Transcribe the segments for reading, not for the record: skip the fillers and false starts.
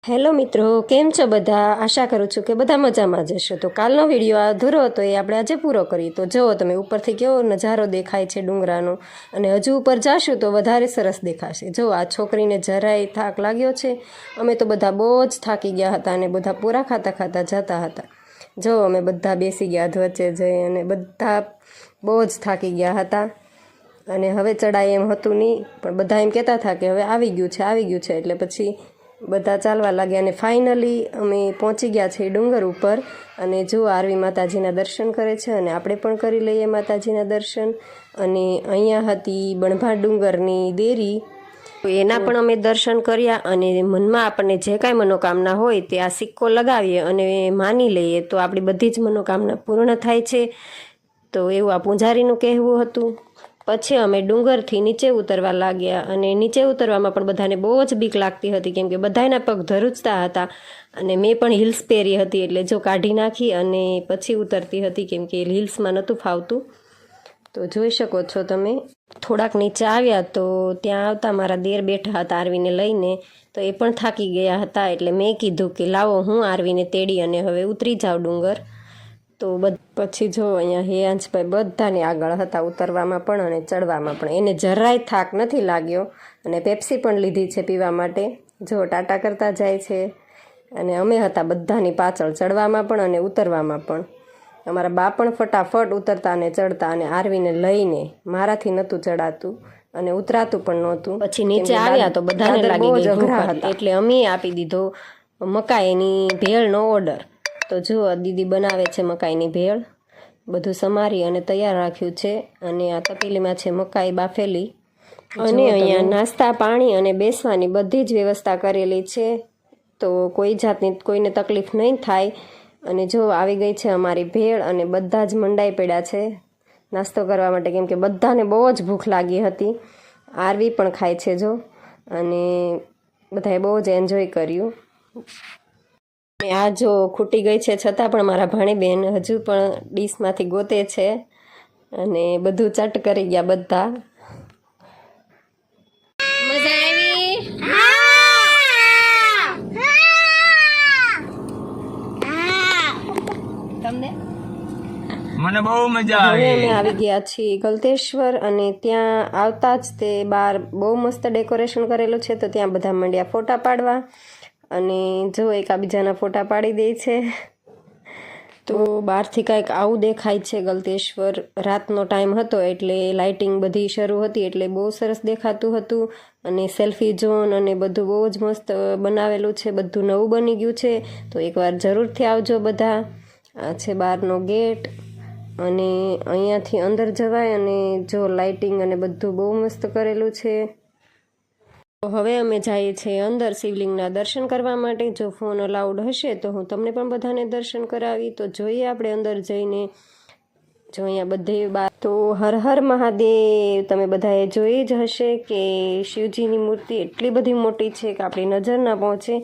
Hello મિત્રો, કેમ છો બધા? આશા કરું છું કે બધા મજામાં જ હશો। તો કાલનો વિડીયો અધૂરો હતો એ આપણે આજે પૂરો કરીએ। તો જુઓ તમે ઉપરથી કેવો નજારો દેખાય છે ડુંગરાનો, અને હજુ ઉપર જાશું તો વધારે સરસ દેખાશે। જો આ છોકરીને જરાય થાક લાગ્યો છે। અમે તો બધા બહુ જ થાકી ગયા હતા અને બધા પૂરા ખાતા ખાતા જતા હતા। જો અમે બધા બેસી ગયા વચ્ચે જઈ અને બધા બહુ જ થાકી ગયા હતા અને હવે ચડાય એમ હતું નહીં, પણ બધા એમ કહેતા હતા કે હવે આવી ગયું છે। એટલે પછી બધા ચાલવા લાગ્યા અને ફાઇનલી અમે પહોંચી ગયા છીએ ડુંગર ઉપર। અને જો આરવી માતાજીના દર્શન કરે છે અને આપણે પણ કરી લઈએ માતાજીના દર્શન। અને અહીંયા હતી બણભા ડુંગરની દેરી, એના પણ અમે દર્શન કર્યા। અને મનમાં આપણને જે કાંઈ મનોકામના હોય તે આ સિક્કો લગાવીએ અને માની લઈએ તો આપણી બધી જ મનોકામના પૂર્ણ થાય છે। તો એવું આ પૂજારીનું કહેવું હતું। પછી અમે ડુંગરથી નીચે ઉતરવા લાગ્યા અને નીચે ઉતરવામાં પણ બધાને બહુ જ બીક લાગતી હતી, કેમ કે બધાના પગ ધ્રુજતા હતા અને મેં પણ હિલ્સ પહેરી હતી, એટલે જો કાઢી નાખી અને પછી ઉતરતી હતી કેમ કે હિલ્સમાં નહોતું ફાવતું। તો જોઈ શકો છો તમે। થોડાક નીચે આવ્યા તો ત્યાં આવતા મારા દેર બેઠા હતા આરવીને લઈને, તો એ પણ થાકી ગયા હતા, એટલે મેં કીધું કે લાવો હું આરવીને તેડી અને હવે ઉતરી જાઉં ડુંગર। તો પછી જો અહીંયા હેયાંશભાઈ બધાને આગળ હતા ઉતરવામાં પણ અને ચડવામાં પણ, એને જરાય થાક નથી લાગ્યો અને પેપ્સી પણ લીધી છે પીવા માટે। જો ટાટા કરતા જાય છે અને અમે હતા બધાની પાછળ ચડવામાં પણ અને ઉતરવામાં પણ। અમારા બા પણ ફટાફટ ઉતરતા અને ચડતા અને આરવીને લઈને, મારાથી નહોતું ચડાતું અને ઉતરાતું પણ નહોતું। પછી નીચે આવ્યા તો બધાને લાગી ગઈ ભૂખ, એટલે અમે આપી દીધો મકાઈની ભેળનો ઓર્ડર। તો જુઓ દીદી બનાવે છે મકાઈની ભેળ, બધું સમારી અને તૈયાર રાખ્યું છે। અને આ તપેલીમાં છે મકાઈ બાફેલી, અને અહીંયા નાસ્તા પાણી અને બેસવાની બધી જ વ્યવસ્થા કરેલી છે, તો કોઈ જાતની કોઈને તકલીફ નહીં થાય। અને જો આવી ગઈ છે અમારી ભેળ અને બધા જ મંડાઈ પડ્યા છે નાસ્તો કરવા માટે, કેમ કે બધાને બહુ જ ભૂખ લાગી હતી। આરવી પણ ખાય છે જો, અને બધાએ બહુ જ એન્જોય કર્યું। આ જો ખૂટી ગઈ છે છતાં પણ મારા ભાણીબેન હજુ પણ ડીશમાંથી ગોતે છે અને બધું ચટ કરી ગયા બધા। મજા આવી? તમને? મને બહુ મજા આવી। હવે અમે આવી ગયા છીએ ગલતેશ્વર, અને ત્યાં આવતા જ તે બહાર બહુ મસ્ત ડેકોરેશન કરેલું છે, તો ત્યાં બધા મંડ્યા ફોટા પાડવા અને જો એકાબીજાના ફોટા પાડી દે છે। તો બહારથી કાંઈક આવું દેખાય છે ગલતેશ્વર। રાતનો ટાઈમ હતો એટલે લાઇટિંગ બધી શરૂ હતી, એટલે બહુ સરસ દેખાતું હતું। અને સેલ્ફી ઝોન અને બધું બહુ જ મસ્ત બનાવેલું છે, બધું નવું બની ગયું છે, તો એકવાર જરૂરથી આવજો બધા। આ છે બહારનો ગેટ, અને અહીંયાથી અંદર જવાય અને જો લાઇટિંગ અને બધું બહુ મસ્ત કરેલું છે। તો હવે અમે જઈએ છીએ અંદર શિવલિંગના દર્શન કરવા માટે। જો ફોન અલાઉડ હશે તો હું તમને પણ બધાને દર્શન કરાવી। તો જોઈએ આપણે અંદર જઈને। જો અહીંયા બધે તો હર હર મહાદેવ। તમે બધાએ જોઈ જ હશે કે શિવજીની મૂર્તિ એટલી બધી મોટી છે કે આપણી નજર ના પહોંચે,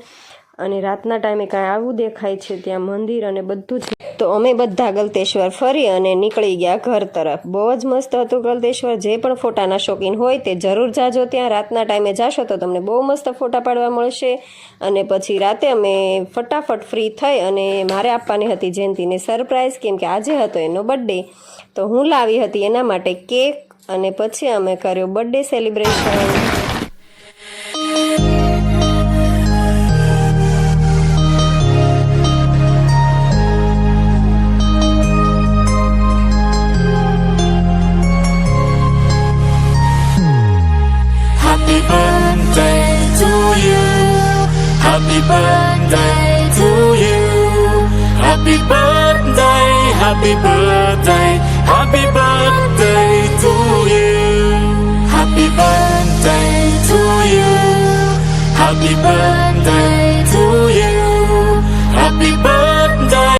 અને રાતના ટાઈમે કાંઈ આવું દેખાય છે ત્યાં મંદિર અને બધું જ। તો અમે બધા ગલતેશ્વર ફરી અને નીકળી ગયા ઘર તરફ। બહુ જ મસ્ત હતું ગલતેશ્વર। જે પણ ફોટાના શોખીન હોય તે જરૂર જાજો ત્યાં। રાતના ટાઈમે જાશો તો તમને બહુ મસ્ત ફોટા પાડવા મળશે। અને પછી રાતે અમે ફટાફટ ફ્રી થઈ અને મારે આપવાની હતી જયંતીને સરપ્રાઈઝ, કેમ કે આજે હતો એનો બર્થડે, તો હું લાવી હતી એના માટે કેક, અને પછી અમે કર્યો birthday celebration. Happy birthday to you. Happy birthday to you. Happy birthday, happy birthday, happy birthday to you. Happy birthday to you. Happy birthday.